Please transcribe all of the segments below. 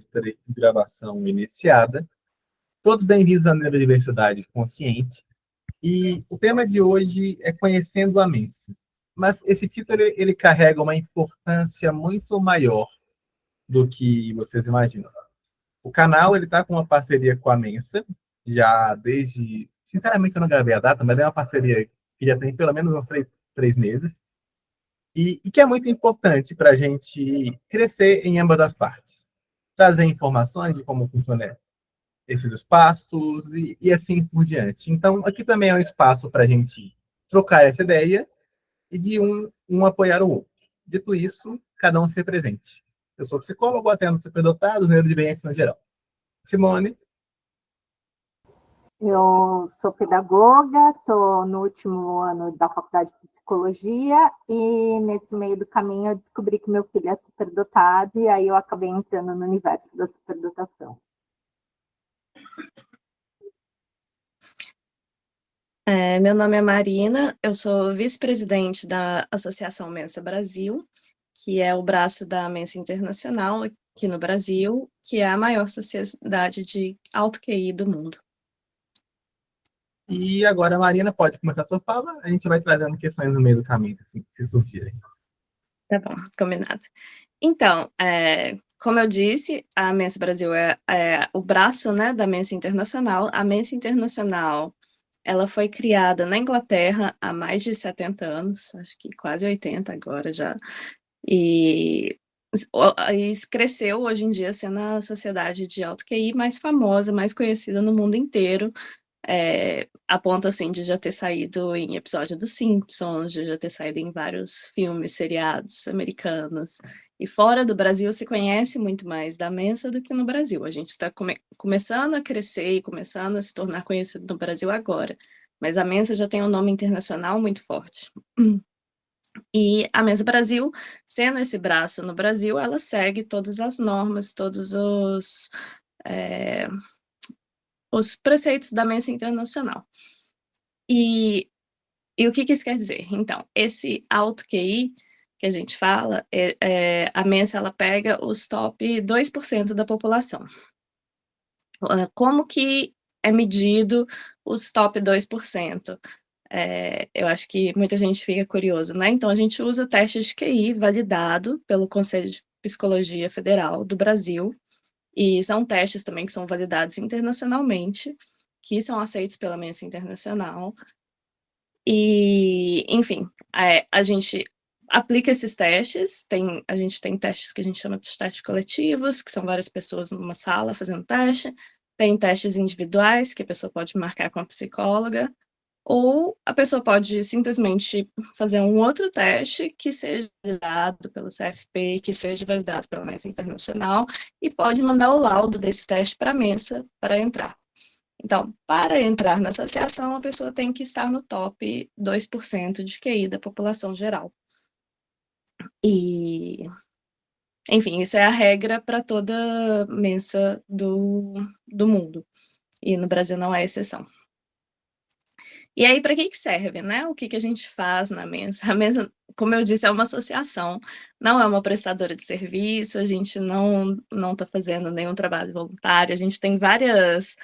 registra e gravação iniciada. Todos bem-vindos à Neurodiversidade Consciente. E o tema de hoje é Conhecendo a Mensa. Mas esse título ele carrega uma importância muito maior do que vocês imaginam. O canal está com uma parceria com a Mensa, já desde... Sinceramente, eu não gravei a data, mas é uma parceria que já tem pelo menos uns três meses. E que é muito importante para a gente crescer em ambas as partes. Trazer informações de como funciona esses espaços e assim por diante. Então, aqui também é um espaço para a gente trocar essa ideia e de um apoiar o outro. Dito isso, cada um ser presente. Eu sou psicólogo, atendo superdotados, neurodivergentes no geral. Simone? Eu sou pedagoga, estou no último ano da faculdade de psicologia e nesse meio do caminho eu descobri que meu filho é superdotado e aí eu acabei entrando no universo da superdotação. Meu nome é Marina, eu sou vice-presidente da Associação Mensa Brasil, que é o braço da Mensa Internacional aqui no Brasil, que é a maior sociedade de alto QI do mundo. E agora a Marina pode começar a sua fala, a gente vai trazendo questões no meio do caminho, assim, se surgirem. Tá bom, combinado. Então, como eu disse, a Mensa Brasil é o braço, né, da Mensa Internacional. A Mensa Internacional, ela foi criada na Inglaterra há mais de 70 anos, acho que quase 80 agora já, e cresceu hoje em dia sendo a sociedade de alto QI mais famosa, mais conhecida no mundo inteiro, a ponto, assim, de já ter saído em episódio dos Simpsons, de já ter saído em vários filmes, seriados americanos. E fora do Brasil se conhece muito mais da Mensa do que no Brasil. A gente está começando a crescer e começando a se tornar conhecido no Brasil agora. Mas a Mensa já tem um nome internacional muito forte. E a Mensa Brasil, sendo esse braço no Brasil, ela segue todas as normas, todos os preceitos da Mensa Internacional. E o que isso quer dizer? Então, esse alto QI que a gente fala, a Mensa ela pega os top 2% da população. Como que é medido os top 2%? Eu acho que muita gente fica curioso, né? Então, a gente usa testes de QI validado pelo Conselho de Psicologia Federal do Brasil, e são testes também que são validados internacionalmente, que são aceitos pela Mensa Internacional. E, enfim, a gente aplica esses testes, a gente tem testes que a gente chama de testes coletivos, que são várias pessoas numa sala fazendo teste, tem testes individuais, que a pessoa pode marcar com a psicóloga, ou a pessoa pode simplesmente fazer um outro teste que seja validado pelo CFP, que seja validado pela Mensa Internacional, e pode mandar o laudo desse teste para a Mensa para entrar. Então, para entrar na associação, a pessoa tem que estar no top 2% de QI da população geral. E, enfim, isso é a regra para toda Mensa do mundo. E no Brasil não é exceção. E aí, para que serve, né? O que a gente faz na Mensa? A Mensa, como eu disse, é uma associação, não é uma prestadora de serviço, a gente não está fazendo nenhum trabalho voluntário, a gente tem várias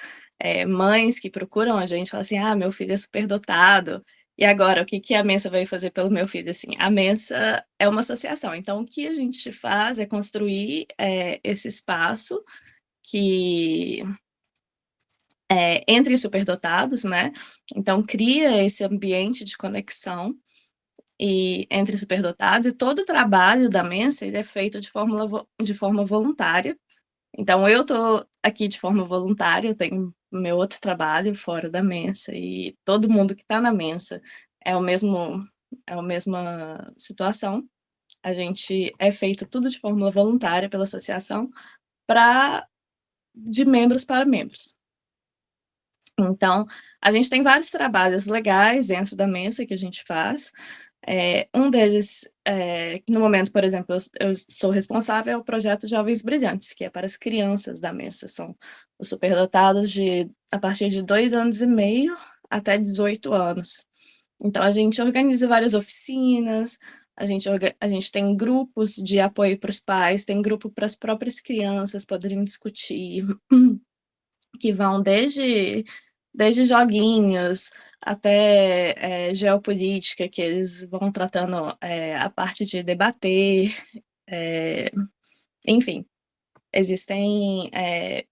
mães que procuram a gente, falam assim, meu filho é superdotado, e agora, o que a Mensa vai fazer pelo meu filho? Assim, a Mensa é uma associação, então o que a gente faz é construir esse espaço que... entre superdotados, né? Então, cria esse ambiente de conexão entre superdotados, e todo o trabalho da Mensa ele é feito de forma voluntária. Então, eu estou aqui de forma voluntária, eu tenho meu outro trabalho fora da Mensa, e todo mundo que está na Mensa é a mesma situação. A gente é feito tudo de forma voluntária pela associação, de membros para membros. Então, a gente tem vários trabalhos legais dentro da Mensa que a gente faz. Um deles, no momento, por exemplo, eu sou responsável, é o projeto Jovens Brilhantes, que é para as crianças da Mensa. São os superdotados a partir de 2 anos e meio até 18 anos. Então, a gente organiza várias oficinas, a gente tem grupos de apoio para os pais, tem grupo para as próprias crianças poderem discutir, que vão desde joguinhos até geopolítica, que eles vão tratando a parte de debater, enfim. Existem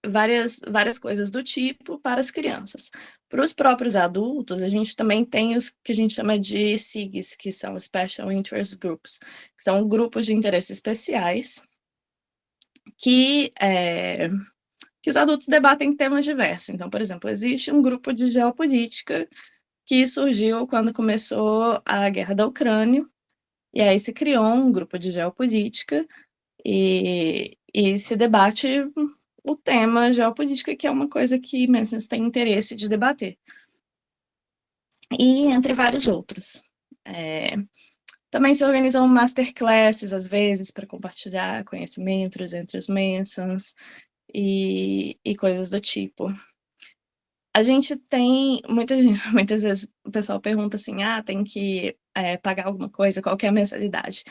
várias coisas do tipo para as crianças. Para os próprios adultos, a gente também tem os que a gente chama de SIGs, que são Special Interest Groups, que são grupos de interesse especiais que os adultos debatem temas diversos. Então, por exemplo, existe um grupo de geopolítica que surgiu quando começou a guerra da Ucrânia, e aí se criou um grupo de geopolítica e se debate o tema geopolítica, que é uma coisa que Mansons tem interesse de debater. E entre vários outros. Também se organizam masterclasses, às vezes, para compartilhar conhecimentos entre os Mansons e coisas do tipo. A gente tem, muitas vezes o pessoal pergunta assim, tem que pagar alguma coisa, qual que é a mensalidade?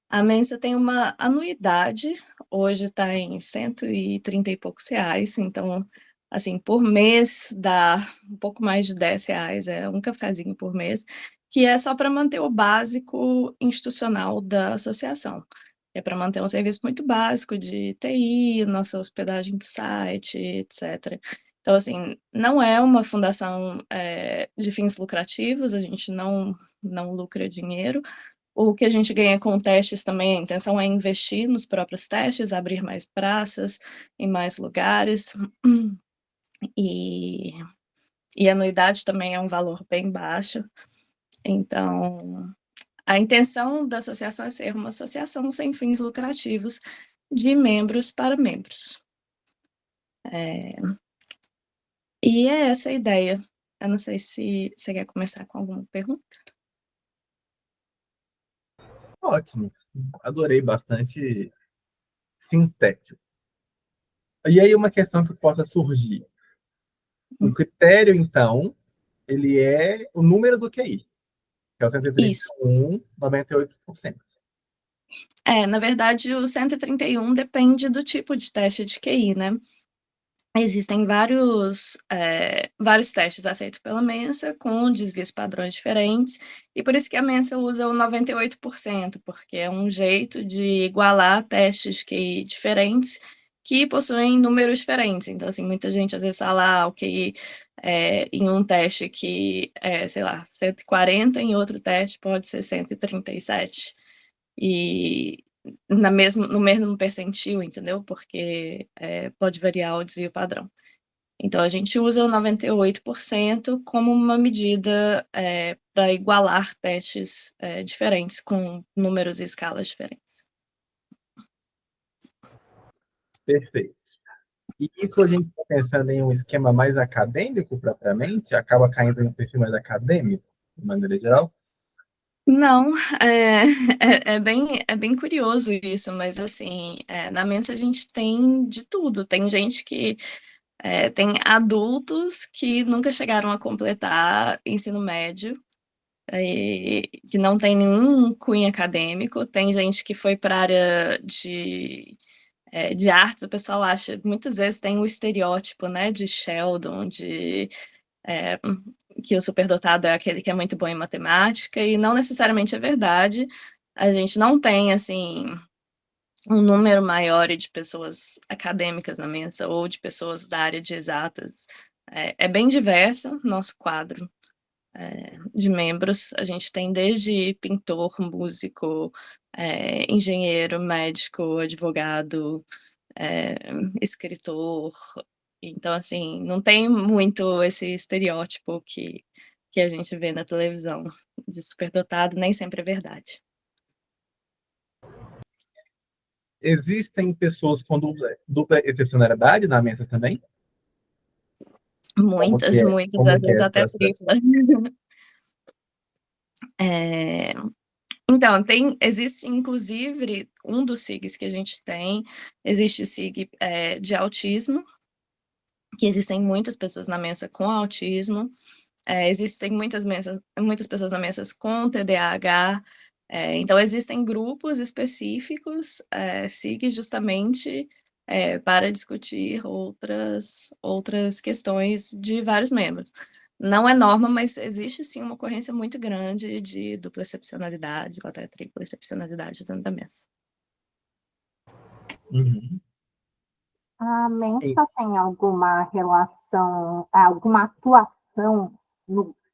A Mensa tem uma anuidade, hoje está em 130 e poucos reais, então, assim, por mês dá um pouco mais de 10 reais, é um cafezinho por mês, que é só para manter o básico institucional da associação. É para manter um serviço muito básico de TI, nossa hospedagem do site, etc. Então, assim, não é uma fundação de fins lucrativos, a gente não lucra dinheiro. O que a gente ganha com testes também, a intenção é investir nos próprios testes, abrir mais praças em mais lugares, e a anuidade também é um valor bem baixo. Então, a intenção da associação é ser uma associação sem fins lucrativos de membros para membros. E é essa a ideia. Eu não sei se você quer começar com alguma pergunta. Ótimo. Adorei, bastante sintético. E aí uma questão que possa surgir. O critério, então, ele é o número do QI, que é o Isso. 131, 98%. Na verdade, o 131 depende do tipo de teste de QI, né? Existem vários testes aceitos pela Mensa, com desvios padrões diferentes, e por isso que a Mensa usa o 98%, porque é um jeito de igualar testes de QI diferentes que possuem números diferentes. Então, assim, muita gente às vezes fala, o QI em um teste que é, sei lá, 140, em outro teste pode ser 137. E no mesmo percentil, entendeu? Porque pode variar o desvio padrão. Então, a gente usa o 98% como uma medida para igualar testes diferentes, com números e escalas diferentes. Perfeito. E isso a gente está pensando em um esquema mais acadêmico, propriamente? Acaba caindo em um perfil mais acadêmico, de maneira geral? Não, é bem curioso isso, mas assim, na Mensa a gente tem de tudo. Tem gente que tem adultos que nunca chegaram a completar ensino médio, que não tem nenhum cunho acadêmico. Tem gente que foi para a área de artes, o pessoal acha, muitas vezes tem o estereótipo, né, de Sheldon, que o superdotado é aquele que é muito bom em matemática, e não necessariamente é verdade. A gente não tem, assim, um número maior de pessoas acadêmicas na Mensa ou de pessoas da área de exatas. É bem diverso nosso quadro de membros. A gente tem desde pintor, músico, engenheiro, médico, advogado, escritor. Então, assim, não tem muito esse estereótipo que a gente vê na televisão de superdotado, nem sempre é verdade. Existem pessoas com dupla excepcionalidade na mesa também? Muitas, às Como que é vezes esse até processo? tripla. Então, existe inclusive um dos SIGs que a gente tem, existe o SIG de autismo, que existem muitas pessoas na mesa com autismo, existem muitas pessoas na mesa com TDAH, Então, existem grupos específicos, SIGs, justamente para discutir outras questões de vários membros. Não é norma, mas existe sim uma ocorrência muito grande de dupla excepcionalidade ou até tripla excepcionalidade dentro da mesa. Uhum. A Mensa tem alguma relação, alguma atuação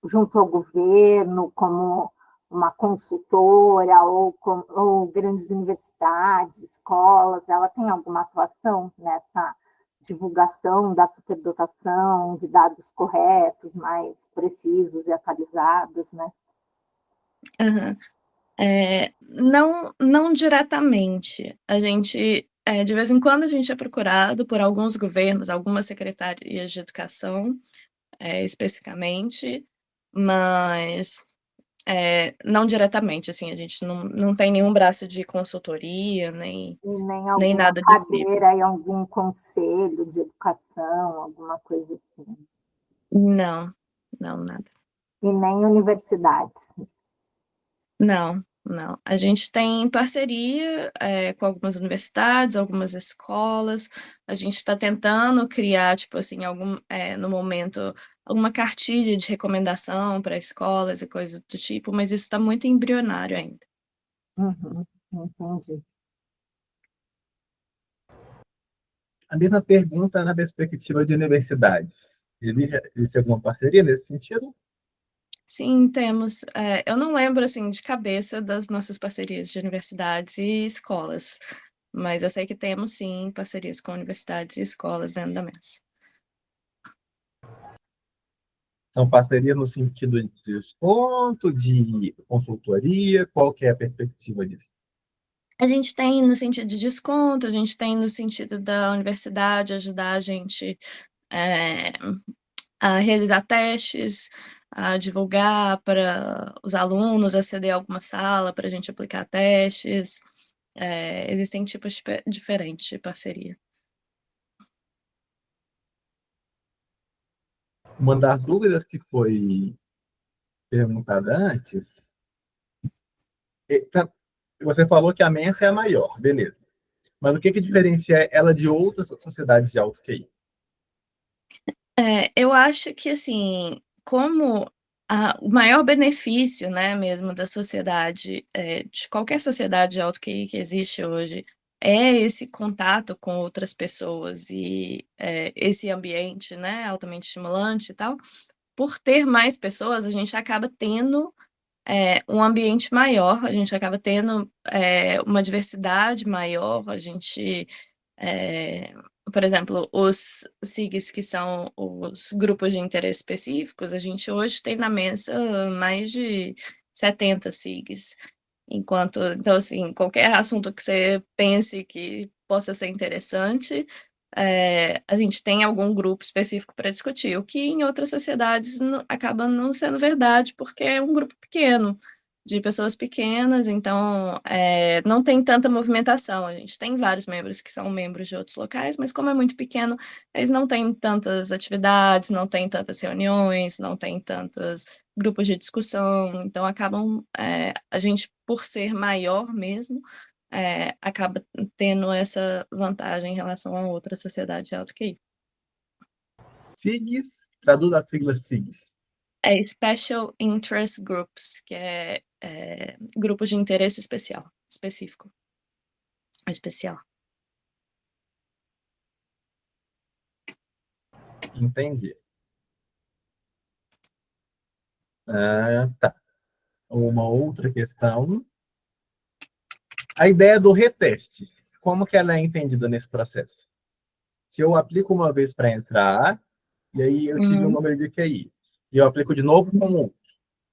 junto ao governo, como uma consultora ou grandes universidades, escolas? Ela tem alguma atuação nessa divulgação da superdotação, de dados corretos, mais precisos e atualizados, né? Uhum. Não diretamente. A gente, de vez em quando, a gente é procurado por alguns governos, algumas secretarias de educação, especificamente, mas não diretamente, assim, a gente não tem nenhum braço de consultoria, nem Nem alguma nada desse tipo. cadeira em algum conselho de educação, alguma coisa assim. Não, nada. E nem universidades. Não. A gente tem parceria com algumas universidades, algumas escolas. A gente está tentando criar, tipo assim, no momento, alguma cartilha de recomendação para escolas e coisas do tipo, mas isso está muito embrionário ainda. Uhum, entendi. A mesma pergunta na perspectiva de universidades. Existe alguma parceria nesse sentido? Sim, temos. Eu não lembro, assim, de cabeça das nossas parcerias de universidades e escolas, mas eu sei que temos, sim, parcerias com universidades e escolas dentro da mesa. São parcerias no sentido de desconto, de consultoria? Qual que é a perspectiva disso? A gente tem no sentido de desconto, a gente tem no sentido da universidade ajudar a gente a realizar testes, a divulgar para os alunos, aceder a alguma sala para a gente aplicar testes. Existem tipos diferentes de parceria. Uma das dúvidas que foi perguntada antes, você falou que a Mensa é a maior, beleza. Mas o que diferencia ela de outras sociedades de alto QI? Eu acho que, assim, como o maior benefício, né, mesmo da sociedade, de qualquer sociedade de alto QI que existe hoje, é esse contato com outras pessoas e esse ambiente, né, altamente estimulante e tal. Por ter mais pessoas, a gente acaba tendo um ambiente maior, a gente acaba tendo uma diversidade maior, a gente por exemplo, os SIGs, que são os grupos de interesse específicos, a gente hoje tem na mesa mais de 70 SIGs. Então, assim, qualquer assunto que você pense que possa ser interessante, a gente tem algum grupo específico para discutir, o que em outras sociedades acaba não sendo verdade, porque é um grupo pequeno, de pessoas pequenas, então não tem tanta movimentação. A gente tem vários membros que são membros de outros locais, mas como é muito pequeno, eles não têm tantas atividades, não têm tantas reuniões, não têm tantos grupos de discussão, então acabam, a gente, por ser maior mesmo, acaba tendo essa vantagem em relação a outra sociedade de alto QI. SIGs, traduz a sigla SIGs. Special Interest Groups, que é grupos de interesse específico. Especial. Entendi. Tá. Uma outra questão. A ideia do reteste. Como que ela é entendida nesse processo? Se eu aplico uma vez para entrar, e aí eu tive um número de QI, e eu aplico de novo com outro,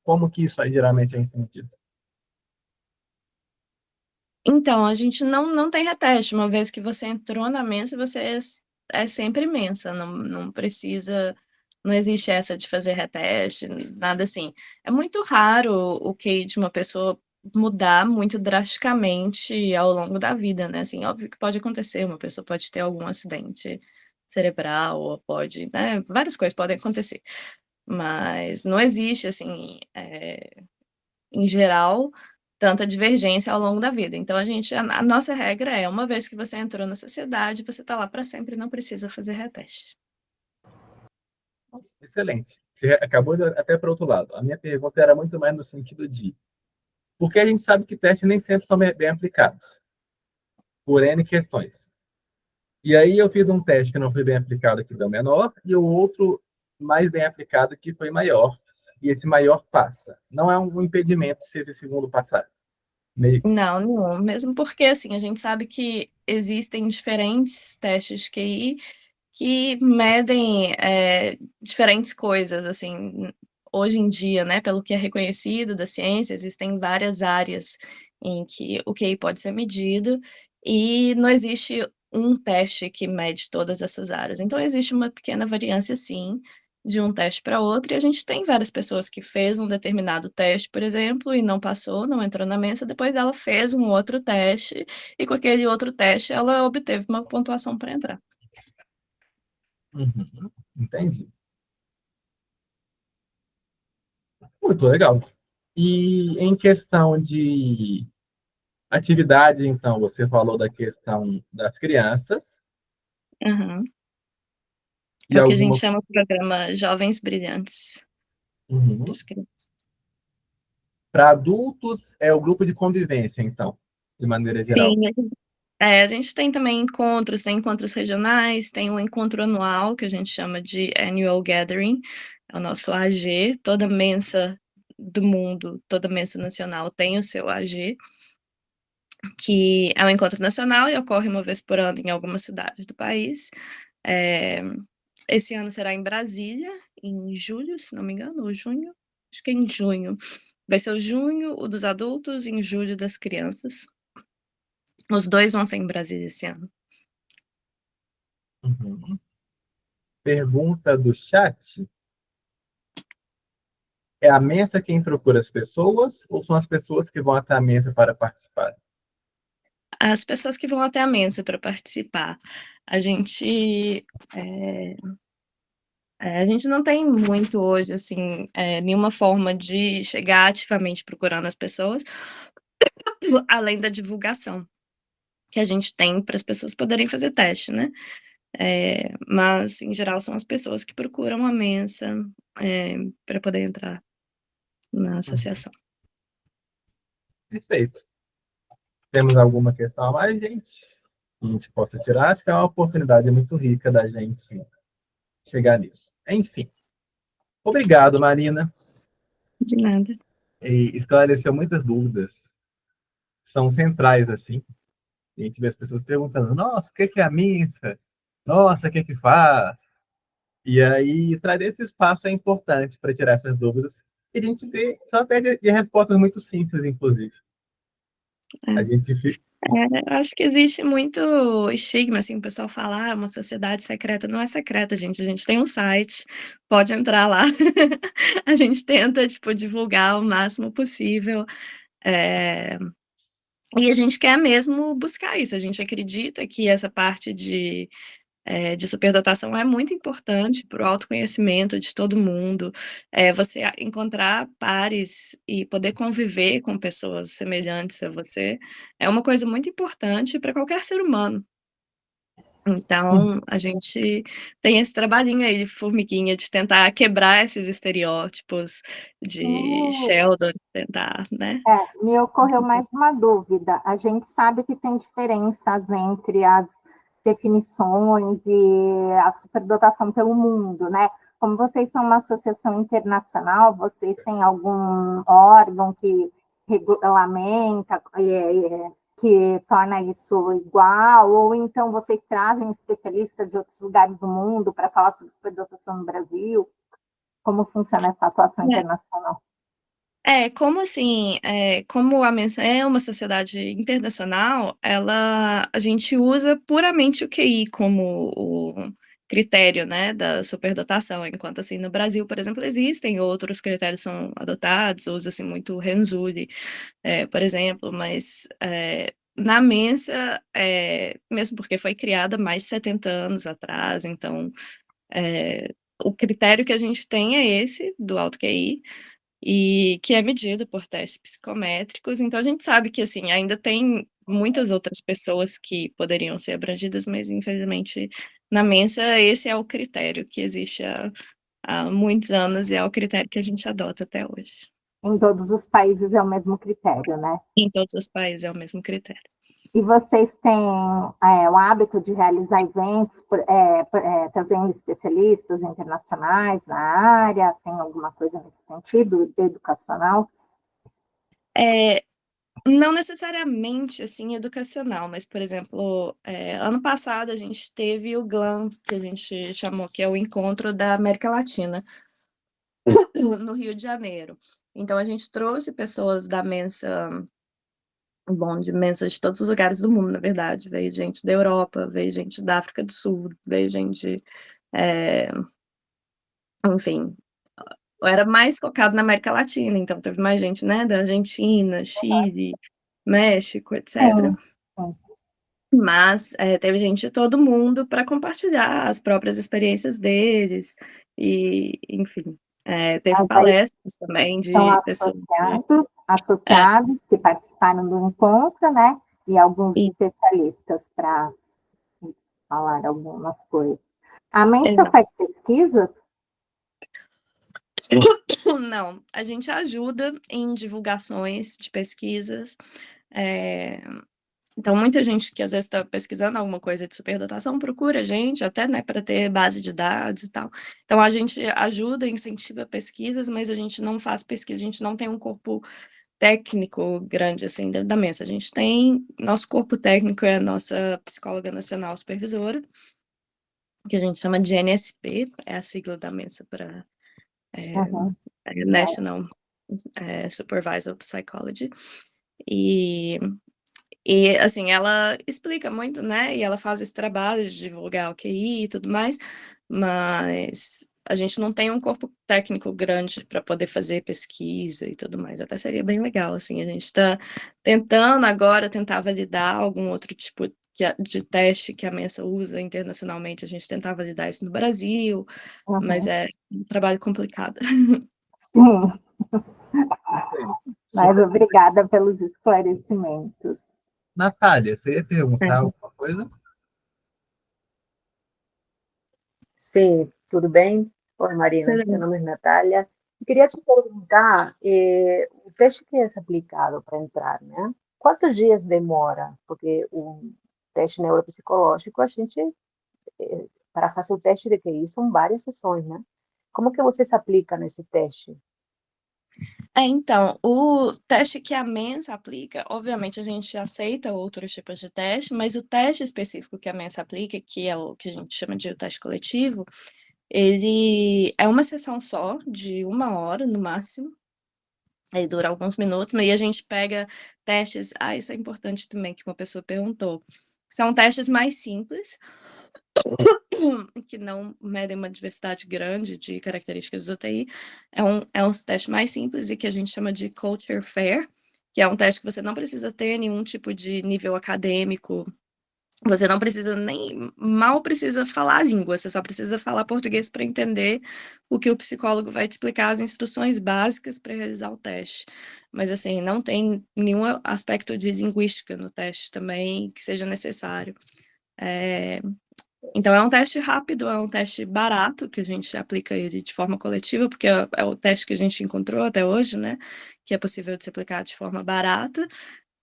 como que isso aí geralmente é entendido? Então, a gente não tem reteste. Uma vez que você entrou na mensa, você é sempre mensa. Não precisa, não existe essa de fazer reteste, nada assim. É muito raro o QI de uma pessoa mudar muito drasticamente ao longo da vida, né? Assim, óbvio que pode acontecer, uma pessoa pode ter algum acidente cerebral, ou pode, né? Várias coisas podem acontecer. Mas não existe, assim, em geral, tanta divergência ao longo da vida. Então, a nossa regra é, uma vez que você entrou na sociedade, você está lá para sempre, não precisa fazer reteste. Excelente. Você acabou de até para outro lado. A minha pergunta era muito mais no sentido de porque a gente sabe que testes nem sempre são bem aplicados, por N questões. E aí eu fiz um teste que não foi bem aplicado, que deu menor, e o outro mais bem aplicado, que foi maior. E esse maior passa. Não é um impedimento se esse segundo passar. Meio... Não, nenhum. Mesmo porque, assim, a gente sabe que existem diferentes testes de QI que medem diferentes coisas, assim, hoje em dia, né, pelo que é reconhecido da ciência, existem várias áreas em que o QI pode ser medido e não existe um teste que mede todas essas áreas. Então, existe uma pequena variância, sim, de um teste para outro, e a gente tem várias pessoas que fez um determinado teste, por exemplo, e não passou, não entrou na mensa, depois ela fez um outro teste, e com aquele outro teste ela obteve uma pontuação para entrar. Uhum, entendi. Muito legal. E em questão de atividade, então, você falou da questão das crianças. Uhum. E É o que a gente alguma. chama de programa Jovens Brilhantes Uhum. das crianças. Para adultos, é o grupo de convivência, então, de maneira geral. Sim, a gente tem também encontros, tem encontros regionais, tem um encontro anual, que a gente chama de Annual Gathering, é o nosso AG, toda mensa do mundo, toda mensa nacional tem o seu AG, que é um encontro nacional e ocorre uma vez por ano em algumas cidades do país. Esse ano será em Brasília, em julho, se não me engano, ou junho, acho que é em junho. Vai ser o junho, o dos adultos, e em julho das crianças. Os dois vão ser em Brasília esse ano. Uhum. Pergunta do chat. É a mesa quem procura as pessoas ou são as pessoas que vão até a mesa para participar? As pessoas que vão até a mensa para participar, a gente a gente não tem muito hoje, assim, nenhuma forma de chegar ativamente procurando as pessoas, além da divulgação que a gente tem para as pessoas poderem fazer teste, né? Mas, em geral, são as pessoas que procuram a mensa para poder entrar na associação. Perfeito. Temos alguma questão a mais, gente? Que a gente possa tirar? Acho que é uma oportunidade muito rica da gente chegar nisso. Enfim. Obrigado, Marina. De nada. E esclareceu muitas dúvidas. São centrais, assim. A gente vê as pessoas perguntando, nossa, o que é a missa? Nossa, o que faz? E aí, trazer esse espaço é importante para tirar essas dúvidas. E a gente vê só até de respostas muito simples, inclusive. A gente fica. Acho que existe muito estigma, assim, o pessoal fala, uma sociedade secreta. Não é secreta, gente. A gente tem um site, pode entrar lá. A gente tenta, tipo, divulgar o máximo possível. E a gente quer mesmo buscar isso. A gente acredita que essa parte de superdotação é muito importante para o autoconhecimento de todo mundo. Você encontrar pares e poder conviver com pessoas semelhantes a você é uma coisa muito importante para qualquer ser humano. Então, a gente tem esse trabalhinho aí de formiguinha, de tentar quebrar esses estereótipos de Sheldon, de tentar, né? Me ocorreu mais uma dúvida. A gente sabe que tem diferenças entre as definições e a superdotação pelo mundo, né? Como vocês são uma associação internacional, vocês têm algum órgão que regulamenta, que torna isso igual, ou então vocês trazem especialistas de outros lugares do mundo para falar sobre superdotação no Brasil? Como funciona essa atuação internacional? Como assim, como a Mensa é uma sociedade internacional, a gente usa puramente o QI como o critério, né, da superdotação, enquanto assim no Brasil, por exemplo, existem outros critérios que são adotados, usa-se muito o Renzulli, por exemplo, mas na Mensa, mesmo porque foi criada mais de 70 anos atrás, então o critério que a gente tem é esse, do alto QI, e que é medido por testes psicométricos. Então, a gente sabe que, assim, ainda tem muitas outras pessoas que poderiam ser abrangidas, mas, infelizmente, na Mensa, esse é o critério que existe há muitos anos e é o critério que a gente adota até hoje. Em todos os países é o mesmo critério, né? Em todos os países é o mesmo critério. E vocês têm o hábito de realizar eventos, trazendo especialistas internacionais na área? Tem alguma coisa nesse sentido, educacional? Não necessariamente, assim, educacional, mas, por exemplo, ano passado a gente teve o GLAM, que a gente chamou, que é o Encontro da América Latina, no Rio de Janeiro. Então, a gente trouxe pessoas da Mensa, de Mensa de todos os lugares do mundo, na verdade. Veio gente da Europa, veio gente da África do Sul, veio gente, enfim, era mais focado na América Latina, então teve mais gente, né, da Argentina, Chile, México, etc. Sim, sim. Mas teve gente de todo mundo para compartilhar as próprias experiências deles, e, enfim, teve Mas aí palestras também são de pessoas que... associados que participaram do encontro, né? E alguns E, especialistas para falar algumas coisas. A Mensa exato. faz pesquisas? Não, a gente ajuda em divulgações de pesquisas. Então, muita gente que às vezes está pesquisando alguma coisa de superdotação procura a gente, até, né, para ter base de dados e tal. Então, a gente ajuda, incentiva pesquisas, mas a gente não faz pesquisa, a gente não tem um corpo técnico grande, assim, dentro da mesa. A gente tem, nosso corpo técnico é a nossa psicóloga nacional supervisora, que a gente chama de NSP, é a sigla da mesa para Uhum. National Supervisor of Psychology. E, assim, ela explica muito, né? E ela faz esse trabalho de divulgar o QI e tudo mais, mas a gente não tem um corpo técnico grande para poder fazer pesquisa e tudo mais. Até seria bem legal, assim. A gente está tentando agora tentar validar algum outro tipo de teste que a Mensa usa internacionalmente. A gente tentar validar isso no Brasil, mas Uhum. é um trabalho complicado. Sim, Isso aí. mas Super. obrigada pelos esclarecimentos. Natália, você ia perguntar É. alguma coisa? Sim, tudo bem? Oi, Marina, meu nome é Natália. Eu queria te perguntar, o teste que é aplicado para entrar, né? Quantos dias demora? Porque o teste neuropsicológico, a gente, para fazer o teste de QI, são várias sessões, né? Como que você se aplica nesse teste? Então, o teste que a Mensa aplica, obviamente a gente aceita outros tipos de teste, mas o teste específico que a Mensa aplica, que é o que a gente chama de o teste coletivo, ele é uma sessão só, de 1 hora no máximo, aí dura alguns minutos, e a gente pega testes, isso é importante também, que uma pessoa perguntou, são testes mais simples, que não medem uma diversidade grande de características do UTI, é um teste mais simples e que a gente chama de Culture Fair, que é um teste que você não precisa ter nenhum tipo de nível acadêmico, você não precisa mal precisa falar a língua, você só precisa falar português para entender o que o psicólogo vai te explicar, as instruções básicas para realizar o teste. Mas, assim, não tem nenhum aspecto de linguística no teste também que seja necessário. Então, é um teste rápido, é um teste barato, que a gente aplica ele de forma coletiva, porque é o teste que a gente encontrou até hoje, né? Que é possível de ser aplicado de forma barata.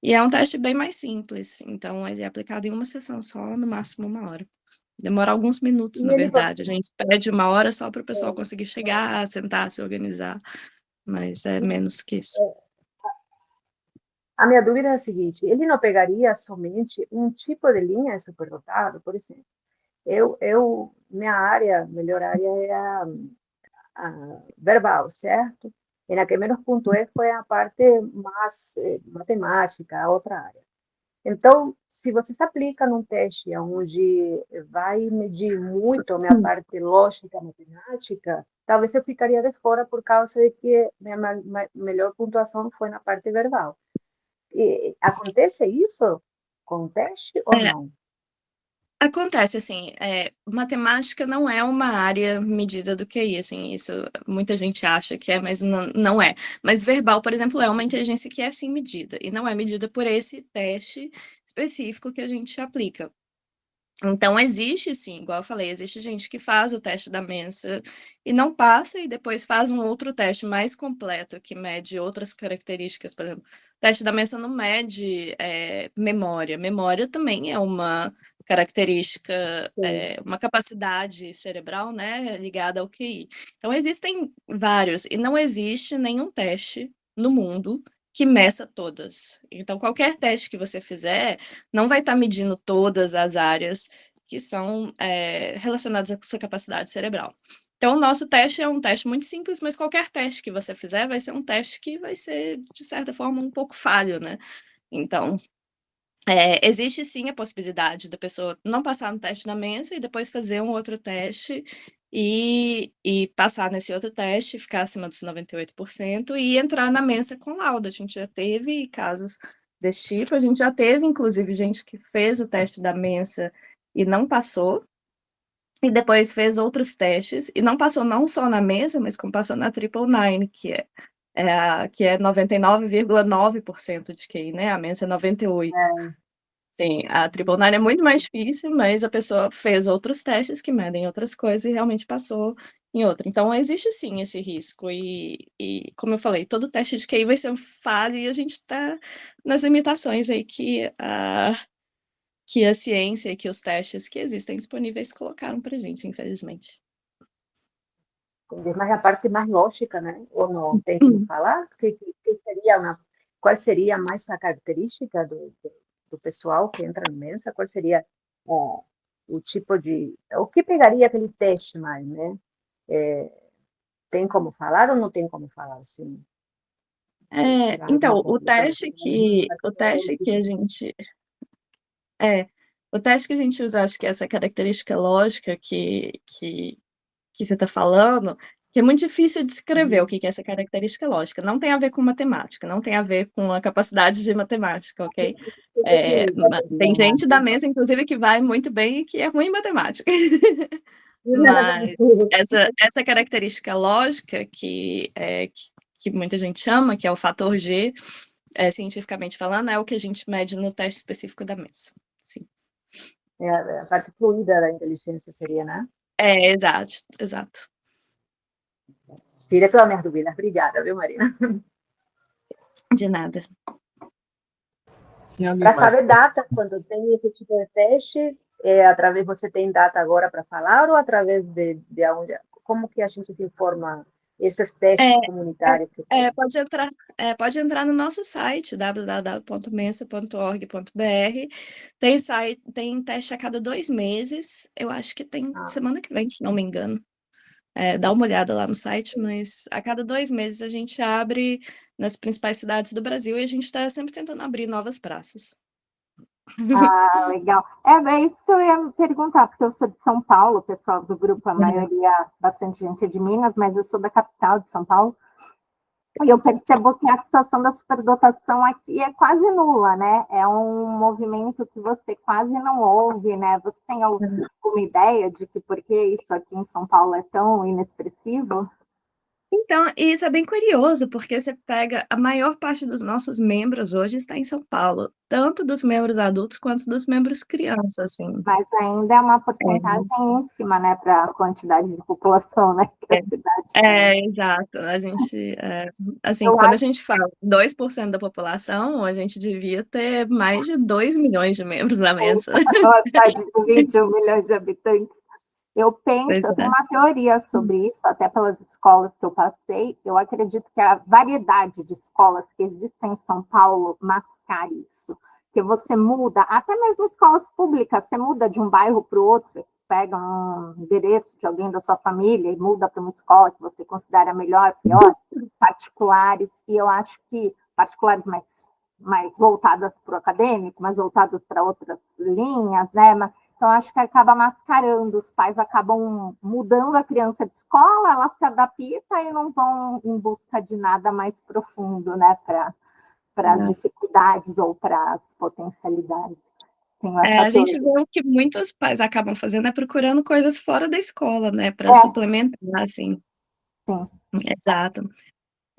E é um teste bem mais simples. Então, ele é aplicado em uma sessão só, no máximo 1 hora. Demora alguns minutos, E na ele, verdade. A gente pede 1 hora só para o pessoal conseguir chegar, sentar, se organizar. Mas é menos que isso. a minha dúvida é a seguinte, ele não pegaria somente um tipo de linha superdotado, por exemplo? Minha área, melhor área é a verbal, certo? E na que menos pontuei foi a parte mais matemática, a outra área. Então, se você se aplica num teste onde vai medir muito a minha parte lógica, matemática, talvez eu ficaria de fora por causa de que minha melhor pontuação foi na parte verbal. E acontece isso com o teste ou É, não? Acontece, assim, matemática não é uma área medida do QI, assim, isso muita gente acha que é, mas não é. Mas verbal, por exemplo, é uma inteligência que é sim medida, e não é medida por esse teste específico que a gente aplica. Então, existe sim, igual eu falei, existe gente que faz o teste da Mensa e não passa, e depois faz um outro teste mais completo, que mede outras características. Por exemplo, o teste da Mensa não mede memória. Memória também é uma característica, Sim. uma capacidade cerebral, né, ligada ao QI. Então, existem vários, e não existe nenhum teste no mundo que meça todas. Então, qualquer teste que você fizer não vai estar medindo todas as áreas que são relacionadas à sua capacidade cerebral. Então, o nosso teste é um teste muito simples, mas qualquer teste que você fizer vai ser um teste que vai ser, de certa forma, um pouco falho, né? Então, existe sim a possibilidade da pessoa não passar no teste da Mensa e depois fazer um outro teste e passar nesse outro teste, ficar acima dos 98% e entrar na Mensa com laudo. A gente já teve casos desse tipo, a gente já teve, inclusive, gente que fez o teste da Mensa e não passou, e depois fez outros testes, e não passou não só na Mensa, mas como passou na Triple Nine, que é 99,9% de QI, né? A Mensa é 98%. Sim, a Triple Nine é muito mais difícil, mas a pessoa fez outros testes que medem outras coisas e realmente passou em outra. Então, existe sim esse risco. Como eu falei, todo teste de QI vai ser um falho e a gente está nas limitações aí que a ciência e que os testes que existem disponíveis colocaram para gente, infelizmente. Mas a parte mais lógica, né? Ou não tem como falar? Qual seria mais a característica do pessoal que entra no Mensa? Qual seria o tipo de... O que pegaria aquele teste mais, né? Tem como falar ou não tem como falar, assim? Então, o teste que a gente... o teste que a gente usa, acho que essa característica lógica que você está falando, que é muito difícil de descrever o que é essa característica lógica. Não tem a ver com matemática, não tem a ver com a capacidade de matemática, ok? Tem gente da mesa, inclusive, que vai muito bem e que é ruim em matemática. Mas essa característica lógica que muita gente chama, que é o fator G, cientificamente falando, é o que a gente mede no teste específico da mesa. Sim. A parte fluida da inteligência seria, né? Exato. Tira todas as minhas dúvidas. Obrigada, viu, Marina? De nada. Para saber data, quando tem esse tipo de teste, através você tem data agora para falar ou através de onde? Como que a gente se informa esses testes comunitários? Pode entrar no nosso site, www.mensa.org.br. Tem teste a cada 2 meses. Eu acho que tem semana que vem, se não me engano. Dá uma olhada lá no site, mas a cada 2 meses a gente abre nas principais cidades do Brasil e a gente está sempre tentando abrir novas praças. Legal. É isso que eu ia me perguntar, porque eu sou de São Paulo, o pessoal do grupo, a maioria, bastante gente é de Minas, mas eu sou da capital de São Paulo. E eu percebo que a situação da superdotação aqui é quase nula, né? É um movimento que você quase não ouve, né? Você tem alguma ideia de que por que isso aqui em São Paulo é tão inexpressivo? Então, isso é bem curioso, porque você pega a maior parte dos nossos membros hoje está em São Paulo, tanto dos membros adultos quanto dos membros crianças, assim. Mas ainda é uma porcentagem ínfima, né, para a quantidade de população, né, que a cidade tem. Exato. A gente, assim, Eu quando a acho gente fala 2% da população, a gente devia ter mais de 2 milhões de membros na mesa. uma cidade de 21 milhões de habitantes. Eu Pois tenho é. uma teoria sobre isso, até pelas escolas que eu passei. Eu acredito que a variedade de escolas que existem em São Paulo mascara isso. Que você muda, até mesmo escolas públicas, você muda de um bairro para o outro, você pega um endereço de alguém da sua família e muda para uma escola que você considera melhor, pior, particulares, e eu acho que particulares mais voltadas para o acadêmico, mais voltadas para outras linhas, né? Então, acho que acaba mascarando, os pais acabam mudando a criança de escola, ela se adapta e não vão em busca de nada mais profundo, né, para as dificuldades ou para as potencialidades. Tenho A essa gente dúvida. vê o que muitos pais acabam fazendo é procurando coisas fora da escola, né, para É, suplementar, assim. sim. Exato.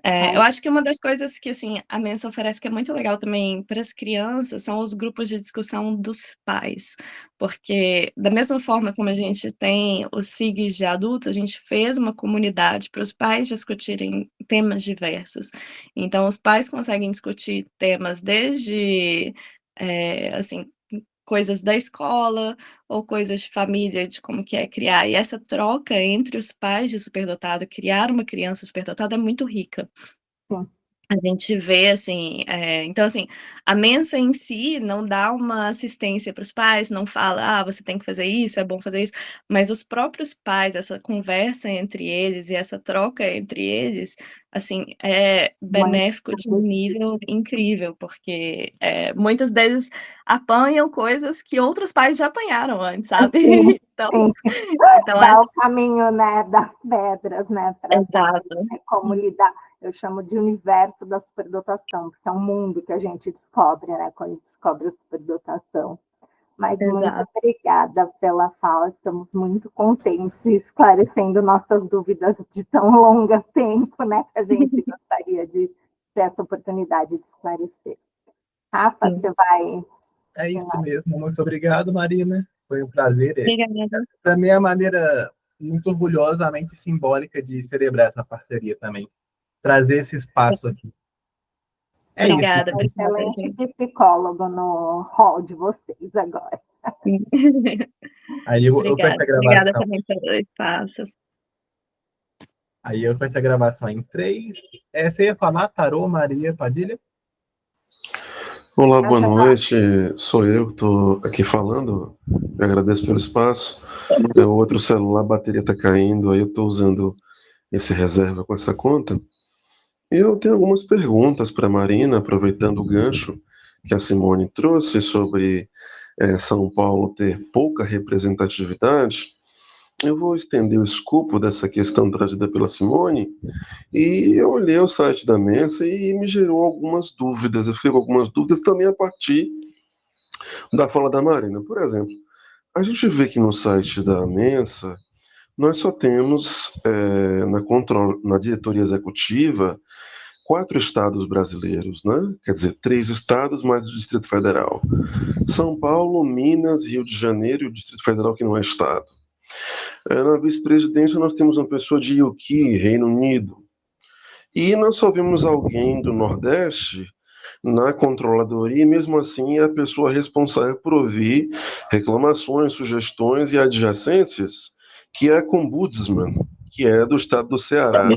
Aí, Eu acho que uma das coisas que, assim, a Mensa oferece que é muito legal também para as crianças são os grupos de discussão dos pais, porque da mesma forma como a gente tem os SIGs de adultos, a gente fez uma comunidade para os pais discutirem temas diversos. Então os pais conseguem discutir temas desde, assim, coisas da escola ou coisas de família, de como que é criar. E essa troca entre os pais de superdotado, criar uma criança superdotada é muito rica. sim. A gente vê, assim, então, assim, a Mensa em si não dá uma assistência para os pais, não fala: "Ah, você tem que fazer isso, é bom fazer isso", mas os próprios pais, essa conversa entre eles e essa troca entre eles, assim, é Muito benéfico de um positivo. nível incrível, porque, muitas vezes apanham coisas que outros pais já apanharam antes, sabe. Sim, Então sim. então Dá essa o caminho, né, das pedras, né, para saber, exato. né, como lidar. Eu chamo de universo da superdotação, porque é um mundo que a gente descobre, né, quando descobre a superdotação. Mas muito Exato. obrigada pela fala, estamos muito contentes e esclarecendo nossas dúvidas de tão longo tempo, né, que a gente gostaria de ter essa oportunidade de esclarecer. Rafa, Sim. você vai É isso final. mesmo. Muito obrigado, Marina. Foi um prazer. Obrigada. Para mim é uma maneira muito orgulhosamente simbólica de celebrar essa parceria também. Trazer esse espaço aqui. É isso. Obrigada, Um obrigada, excelente gente. psicólogo no hall de vocês agora. Sim. Aí eu fecho Obrigada. a Obrigada gravação. também pelo espaço. Aí eu fecho a gravação em 3. Você ia falar, Tarô Maria Padilha? Olá, boa noite. Sou eu que estou aqui falando. Eu agradeço pelo espaço. O outro celular, a bateria está caindo, aí eu estou usando esse reserva com essa conta. E eu tenho algumas perguntas para a Marina, aproveitando o gancho que a Simone trouxe sobre São Paulo ter pouca representatividade. Eu vou estender o escopo dessa questão trazida pela Simone e eu olhei o site da Mensa e me gerou algumas dúvidas. Eu fico com algumas dúvidas também a partir da fala da Marina. Por exemplo, a gente vê que no site da Mensa nós só temos na diretoria executiva 4 estados brasileiros, né? Quer dizer, 3 estados mais o Distrito Federal. São Paulo, Minas, Rio de Janeiro e o Distrito Federal que não é estado. Na vice-presidência nós temos uma pessoa de UK, Reino Unido. E nós só vemos alguém do Nordeste na controladoria, e mesmo assim é a pessoa responsável por ouvir reclamações, sugestões e adjacências, que é a Ombudsman, que é do estado do Ceará.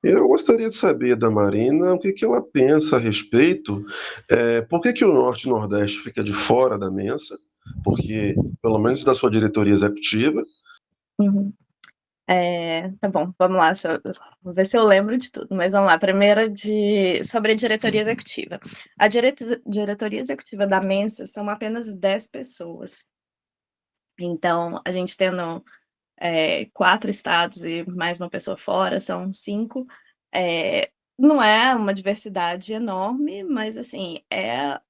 Eu gostaria de saber da Marina o que ela pensa a respeito, por que o Norte e o Nordeste fica de fora da Mensa, porque, pelo menos da sua diretoria executiva. Uhum. Tá bom, vamos lá, vou ver se eu lembro de tudo, mas vamos lá. Primeiro sobre a diretoria executiva. A diretoria executiva da Mensa são apenas 10 pessoas. Então, a gente tendo 4 estados e mais uma pessoa fora, são 5. Não é uma diversidade enorme, mas assim,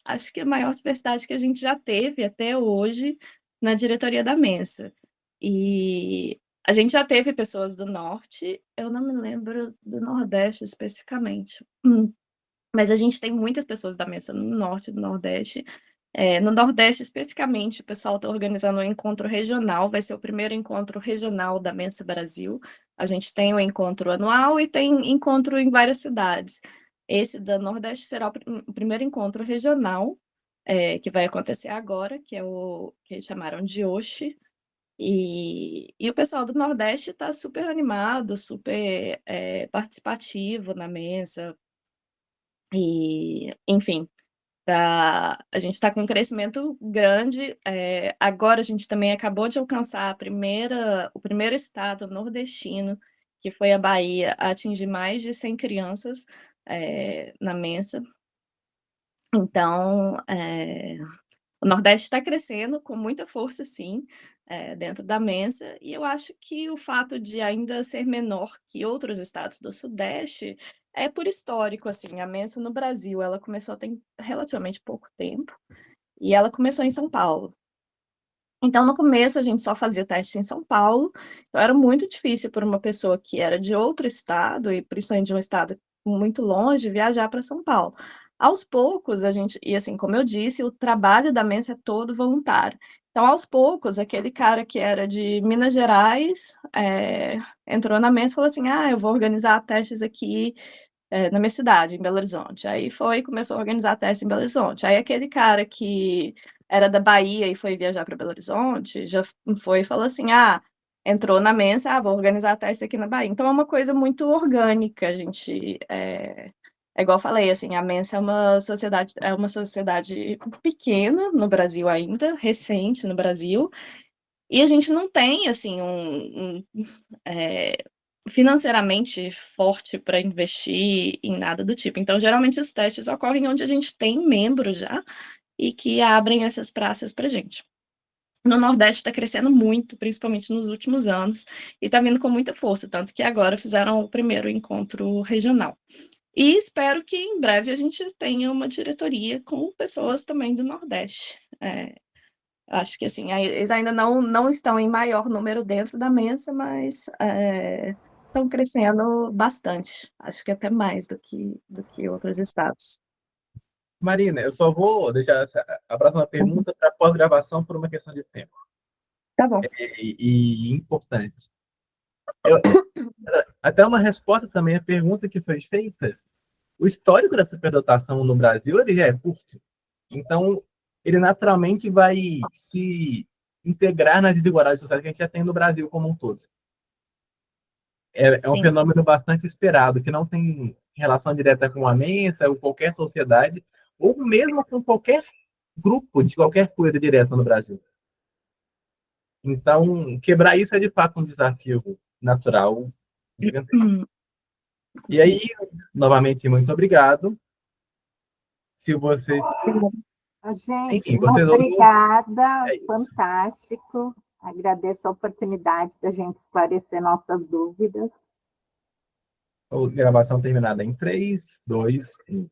acho que a maior diversidade que a gente já teve até hoje na diretoria da Mensa. E a gente já teve pessoas do norte, eu não me lembro do nordeste especificamente, mas a gente tem muitas pessoas da Mensa no norte e no nordeste. No Nordeste, especificamente, o pessoal está organizando um encontro regional, vai ser o primeiro encontro regional da Mensa Brasil. A gente tem o encontro anual e tem encontro em várias cidades. Esse da Nordeste será o primeiro encontro regional, que vai acontecer agora, que é o que eles chamaram de Oxi. E o pessoal do Nordeste está super animado, super participativo na mesa. E, enfim, a gente está com um crescimento grande. Agora a gente também acabou de alcançar o primeiro estado nordestino, que foi a Bahia, a atingir mais de 100 crianças na Mensa. Então, o Nordeste está crescendo com muita força, sim, dentro da Mensa, e eu acho que o fato de ainda ser menor que outros estados do Sudeste é por histórico, assim, a Mensa no Brasil, ela começou tem relativamente pouco tempo, e ela começou em São Paulo. Então, no começo, a gente só fazia teste em São Paulo, então era muito difícil para uma pessoa que era de outro estado, e principalmente de um estado muito longe, viajar para São Paulo. Aos poucos, e assim, como eu disse, o trabalho da Mensa é todo voluntário. Então, aos poucos, aquele cara que era de Minas Gerais, entrou na Mensa e falou assim, eu vou organizar testes aqui na minha cidade, em Belo Horizonte. Aí começou a organizar testes em Belo Horizonte. Aí aquele cara que era da Bahia e foi viajar para Belo Horizonte, já foi e falou assim, entrou na Mensa, vou organizar testes aqui na Bahia. Então é uma coisa muito orgânica, a gente... É igual eu falei, assim, a Mensa é uma sociedade pequena no Brasil ainda, recente no Brasil, e a gente não tem, assim, financeiramente forte para investir em nada do tipo. Então, geralmente, os testes ocorrem onde a gente tem membros já e que abrem essas praças para gente. No Nordeste está crescendo muito, principalmente nos últimos anos, e está vindo com muita força, tanto que agora fizeram o primeiro encontro regional. E espero que em breve a gente tenha uma diretoria com pessoas também do Nordeste. Acho que assim, eles ainda não estão em maior número dentro da Mensa, mas estão crescendo bastante. Acho que até mais do que outros estados. Marina, eu só vou deixar a próxima pergunta para pós-gravação por uma questão de tempo. Tá bom. E importante. Até uma resposta também à pergunta que foi feita. O histórico da superdotação no Brasil ele já é curto. Então, ele naturalmente vai se integrar nas desigualdades sociais que a gente já tem no Brasil como um todo. É um Sim. fenômeno bastante esperado, que não tem relação direta com a Mensa ou qualquer sociedade, ou mesmo com qualquer grupo de qualquer coisa direta no Brasil. Então, quebrar isso é de fato um desafio natural gigantesco. E aí, novamente, muito obrigado. Se você. Gente, Enfim, vocês obrigada, é isso. fantástico. Agradeço a oportunidade da gente esclarecer nossas dúvidas. A gravação terminada em 3, 2, 1.